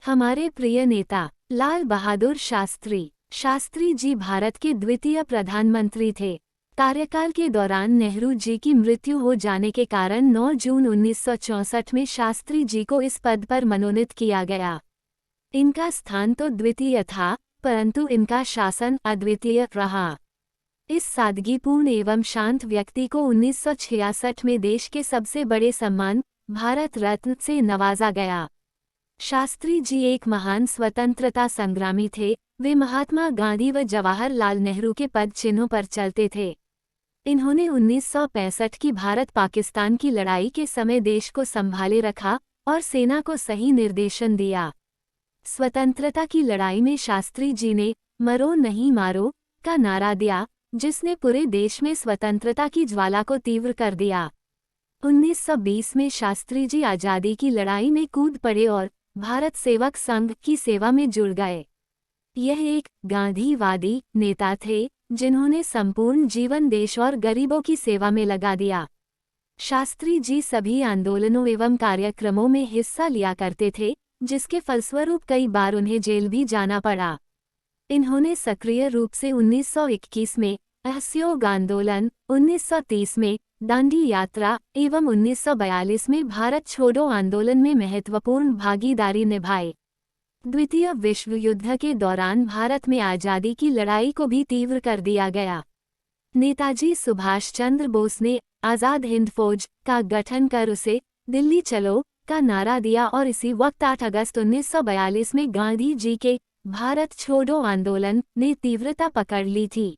हमारे प्रिय नेता लाल बहादुर शास्त्री जी भारत के द्वितीय प्रधानमंत्री थे। कार्यकाल के दौरान नेहरू जी की मृत्यु हो जाने के कारण 9 जून 1964 में शास्त्री जी को इस पद पर मनोनीत किया गया। इनका स्थान तो द्वितीय था, परंतु इनका शासन अद्वितीय रहा। इस सादगीपूर्ण एवं शांत व्यक्ति को 1966 में देश के सबसे बड़े सम्मान भारत रत्न से नवाजा गया। शास्त्री जी एक महान स्वतंत्रता संग्रामी थे। वे महात्मा गांधी व जवाहरलाल नेहरू के पद चिन्हों पर चलते थे। इन्होंने 1965 की भारत पाकिस्तान की लड़ाई के समय देश को संभाले रखा और सेना को सही निर्देशन दिया। स्वतंत्रता की लड़ाई में शास्त्री जी ने मरो नहीं मारो का नारा दिया, जिसने पूरे देश में स्वतंत्रता की ज्वाला को तीव्र कर दिया। 1920 में शास्त्री जी आज़ादी की लड़ाई में कूद पड़े और भारत सेवक संघ की सेवा में जुड़ गए। यह एक गांधीवादी नेता थे जिन्होंने संपूर्ण जीवन देश और गरीबों की सेवा में लगा दिया। शास्त्री जी सभी आंदोलनों एवं कार्यक्रमों में हिस्सा लिया करते थे, जिसके फलस्वरूप कई बार उन्हें जेल भी जाना पड़ा। इन्होंने सक्रिय रूप से 1921 में असहयोग आंदोलन, 1930 में दांडी यात्रा एवं 1942 में भारत छोड़ो आंदोलन में महत्वपूर्ण भागीदारी निभाई। द्वितीय विश्व युद्ध के दौरान भारत में आज़ादी की लड़ाई को भी तीव्र कर दिया गया। नेताजी सुभाष चंद्र बोस ने आज़ाद हिंद फौज का गठन कर उसे दिल्ली चलो का नारा दिया और इसी वक्त 8 अगस्त 1942 में गांधी जी के भारत छोड़ो आंदोलन ने तीव्रता पकड़ ली थी।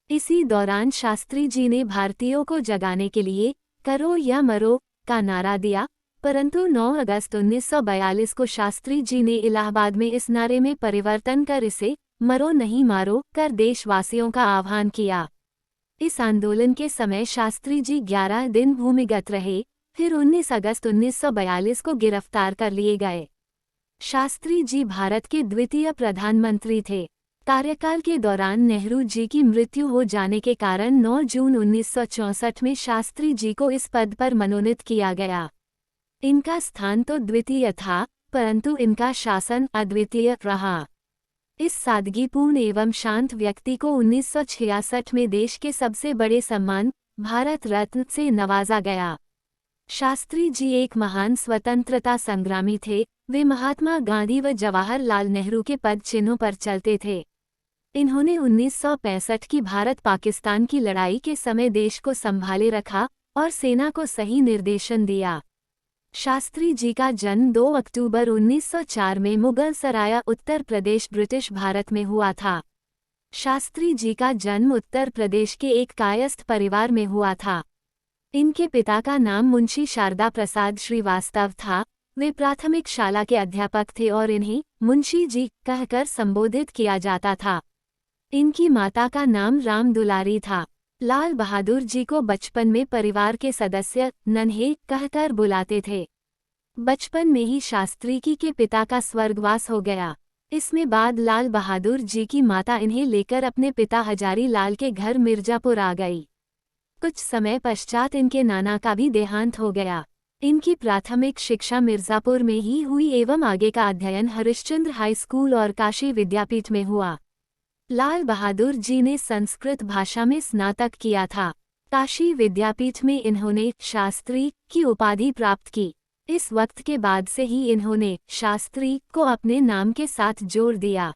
इसी दौरान शास्त्री जी ने भारतीयों को जगाने के लिए करो या मरो का नारा दिया, परंतु 9 अगस्त 1942 को शास्त्री जी ने इलाहाबाद में इस नारे में परिवर्तन कर इसे मरो नहीं मारो कर देशवासियों का आह्वान किया। इस आंदोलन के समय शास्त्री जी 11 दिन भूमिगत रहे, फिर 19 अगस्त 1942 को गिरफ्तार कर लिए गए। शास्त्री जी भारत के द्वितीय प्रधानमंत्री थे। कार्यकाल के दौरान नेहरू जी की मृत्यु हो जाने के कारण 9 जून 1964 में शास्त्री जी को इस पद पर मनोनीत किया गया। इनका स्थान तो द्वितीय था, परंतु इनका शासन अद्वितीय रहा। इस सादगीपूर्ण एवं शांत व्यक्ति को 1966 में देश के सबसे बड़े सम्मान भारत रत्न से नवाजा गया। शास्त्री जी एक महान स्वतंत्रता संग्रामी थे। वे महात्मा गांधी व जवाहरलाल नेहरू के पद चिन्हों पर चलते थे। इन्होंने 1965 की भारत पाकिस्तान की लड़ाई के समय देश को संभाले रखा और सेना को सही निर्देशन दिया। शास्त्री जी का जन्म 2 अक्टूबर 1904 में मुगल सराया उत्तर प्रदेश ब्रिटिश भारत में हुआ था। शास्त्री जी का जन्म उत्तर प्रदेश के एक कायस्थ परिवार में हुआ था। इनके पिता का नाम मुंशी शारदा प्रसाद श्रीवास्तव था। वे प्राथमिक शाला के अध्यापक थे और इन्हें मुंशी जी कहकर संबोधित किया जाता था। इनकी माता का नाम राम दुलारी था। लाल बहादुर जी को बचपन में परिवार के सदस्य नन्हे कहकर बुलाते थे। बचपन में ही शास्त्री जी के पिता का स्वर्गवास हो गया। इसमें बाद लाल बहादुर जी की माता इन्हें लेकर अपने पिता हजारी लाल के घर मिर्जापुर आ गई। कुछ समय पश्चात इनके नाना का भी देहांत हो गया। इनकी प्राथमिक शिक्षा मिर्जापुर में ही हुई एवं आगे का अध्ययन हरिश्चंद्र हाई स्कूल और काशी विद्यापीठ में हुआ। लाल बहादुर जी ने संस्कृत भाषा में स्नातक किया था। काशी विद्यापीठ में इन्होंने शास्त्री की उपाधि प्राप्त की। इस वक्त के बाद से ही इन्होंने शास्त्री को अपने नाम के साथ जोड़ दिया।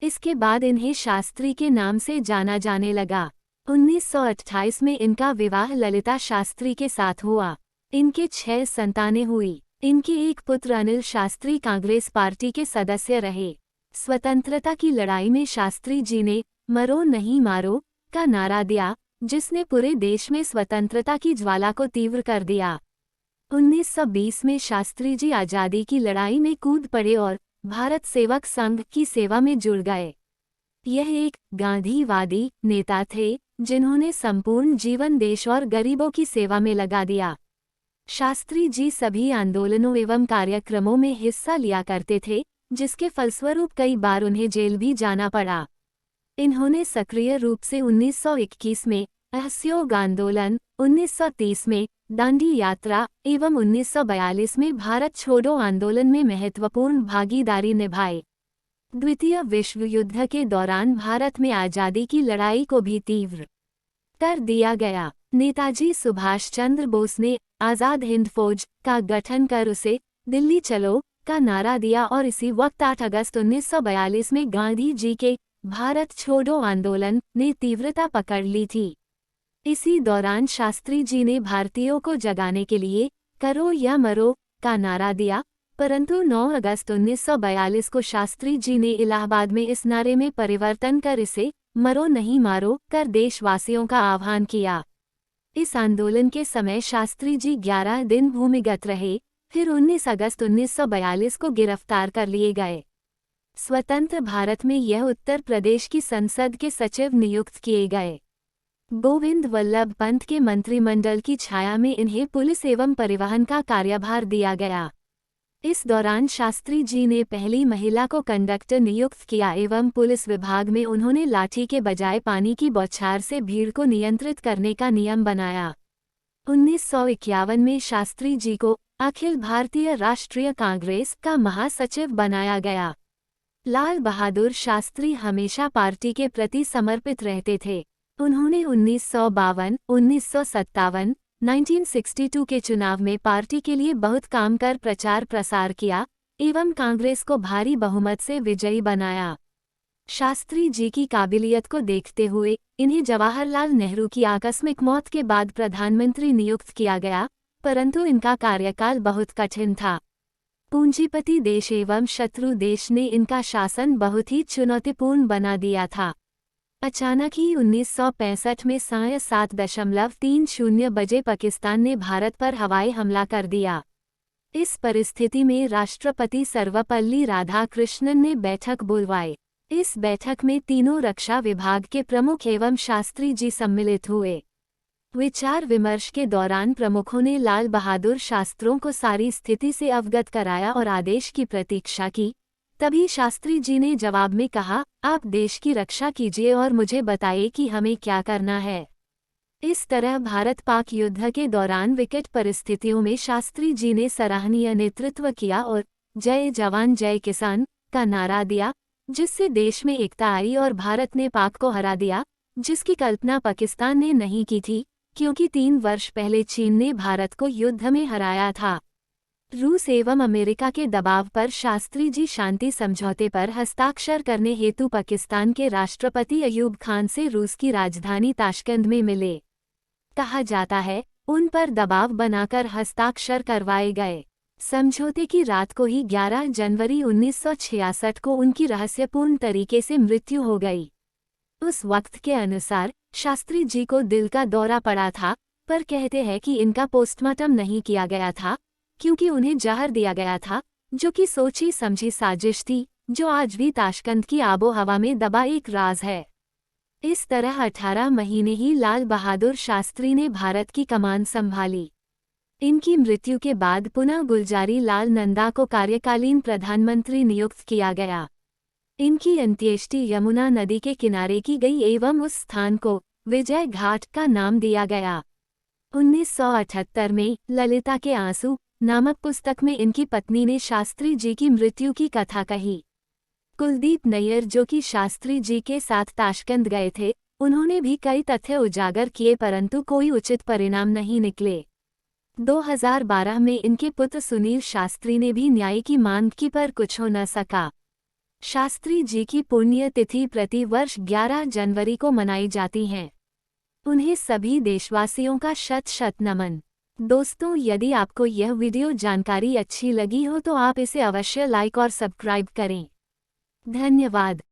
इसके बाद इन्हें शास्त्री के नाम से जाना जाने लगा। 1928 में इनका विवाह ललिता शास्त्री के साथ हुआ। इनके 6 संतानें हुई। इनके एक पुत्र अनिल शास्त्री कांग्रेस पार्टी के सदस्य रहे। स्वतंत्रता की लड़ाई में शास्त्री जी ने मरो नहीं मारो का नारा दिया, जिसने पूरे देश में स्वतंत्रता की ज्वाला को तीव्र कर दिया। 1920 में शास्त्री जी आज़ादी की लड़ाई में कूद पड़े और भारत सेवक संघ की सेवा में जुड़ गए। यह एक गांधीवादी नेता थे जिन्होंने संपूर्ण जीवन देश और गरीबों की सेवा में लगा दिया। शास्त्री जी सभी आंदोलनों एवं कार्यक्रमों में हिस्सा लिया करते थे, जिसके फलस्वरूप कई बार उन्हें जेल भी जाना पड़ा। इन्होंने सक्रिय रूप से 1921 में असहयोग आंदोलन, 1930 में दांडी यात्रा एवं 1942 में भारत छोड़ो आंदोलन में महत्वपूर्ण भागीदारी निभाई। द्वितीय विश्व युद्ध के दौरान भारत में आज़ादी की लड़ाई को भी तीव्र कर दिया गया। नेताजी सुभाष चंद्र बोस ने आज़ाद हिंद फौज का गठन कर उसे दिल्ली चलो का नारा दिया और इसी वक्त 8 अगस्त 1942 में गांधी जी के भारत छोड़ो आंदोलन ने तीव्रता पकड़ ली थी। इसी दौरान शास्त्री जी ने भारतीयों को जगाने के लिए करो या मरो का नारा दिया, परंतु 9 अगस्त 1942 को शास्त्री जी ने इलाहाबाद में इस नारे में परिवर्तन कर इसे मरो नहीं मारो कर देशवासियों का आह्वान किया। इस आंदोलन के समय शास्त्री जी 11 दिन भूमिगत रहे, फिर 19 अगस्त 1942 को गिरफ्तार कर लिए गए। स्वतंत्र भारत में यह उत्तर प्रदेश की संसद के सचिव नियुक्त किए गए। गोविंद वल्लभ पंत के मंत्रिमंडल की छाया में इन्हें पुलिस एवं परिवहन का कार्यभार दिया गया। इस दौरान शास्त्री जी ने पहली महिला को कंडक्टर नियुक्त किया एवं पुलिस विभाग में उन्होंने लाठी के बजाय पानी की बौछार से भीड़ को नियंत्रित करने का नियम बनाया। 1951 में शास्त्री जी को अखिल भारतीय राष्ट्रीय कांग्रेस का महासचिव बनाया गया। लाल बहादुर शास्त्री हमेशा पार्टी के प्रति समर्पित रहते थे। उन्होंने 1952, 1957, 1962 के चुनाव में पार्टी के लिए बहुत काम कर प्रचार प्रसार किया एवं कांग्रेस को भारी बहुमत से विजयी बनाया। शास्त्री जी की काबिलियत को देखते हुए इन्हें जवाहरलाल नेहरू की आकस्मिक मौत के बाद प्रधानमंत्री नियुक्त किया गया, परंतु इनका कार्यकाल बहुत कठिन था। पूंजीपति देश एवं शत्रु देश ने इनका शासन बहुत ही चुनौतीपूर्ण बना दिया था। अचानक ही 1965 में साय 7.30 बजे पाकिस्तान ने भारत पर हवाई हमला कर दिया। इस परिस्थिति में राष्ट्रपति सर्वपल्ली राधाकृष्णन ने बैठक बुलवाई। इस बैठक में तीनों रक्षा विभाग के प्रमुख एवं शास्त्री जी सम्मिलित हुए। विचार विमर्श के दौरान प्रमुखों ने लाल बहादुर शास्त्रों को सारी स्थिति से अवगत कराया और आदेश की प्रतीक्षा की। तभी शास्त्री जी ने जवाब में कहा, आप देश की रक्षा कीजिए और मुझे बताइए कि हमें क्या करना है। इस तरह भारत पाक युद्ध के दौरान विकट परिस्थितियों में शास्त्री जी ने सराहनीय नेतृत्व किया और जय जवान जय किसान का नारा दिया, जिससे देश में एकता आई और भारत ने पाक को हरा दिया, जिसकी कल्पना पाकिस्तान ने नहीं की थी, क्योंकि 3 वर्ष पहले चीन ने भारत को युद्ध में हराया था। रूस एवं अमेरिका के दबाव पर शास्त्री जी शांति समझौते पर हस्ताक्षर करने हेतु पाकिस्तान के राष्ट्रपति अयूब खान से रूस की राजधानी ताशकंद में मिले। कहा जाता है, उन पर दबाव बनाकर हस्ताक्षर करवाए गए। समझौते की रात को ही 11 जनवरी 1966 को उनकी रहस्यपूर्ण तरीके से मृत्यु हो गई। उस वक्त के अनुसार शास्त्री जी को दिल का दौरा पड़ा था, पर कहते हैं कि इनका पोस्टमार्टम नहीं किया गया था, क्योंकि उन्हें जहर दिया गया था, जो कि सोची समझी साजिश थी, जो आज भी ताशकंद की आबो हवा में दबा एक राज है। इस तरह 18 महीने ही लाल बहादुर शास्त्री ने भारत की कमान संभाली। इनकी मृत्यु के बाद पुनः गुलजारी लाल नंदा को कार्यकालीन प्रधानमंत्री नियुक्त किया गया। इनकी अंत्येष्टि यमुना नदी के किनारे की गई एवं उस स्थान को विजय घाट का नाम दिया गया। 1978 में ललिता के आंसू नामक पुस्तक में इनकी पत्नी ने शास्त्री जी की मृत्यु की कथा कही। कुलदीप नैयर, जो कि शास्त्री जी के साथ ताशकंद गए थे, उन्होंने भी कई तथ्य उजागर किए, परंतु कोई उचित परिणाम नहीं निकले। 2012 में इनके पुत्र सुनील शास्त्री ने भी न्याय की मांग की, पर कुछ हो न सका। शास्त्री जी की पुण्यतिथि प्रति वर्ष 11 जनवरी को मनाई जाती है। उन्हें सभी देशवासियों का शत शत नमन। दोस्तों, यदि आपको यह वीडियो जानकारी अच्छी लगी हो तो आप इसे अवश्य लाइक और सब्सक्राइब करें। धन्यवाद।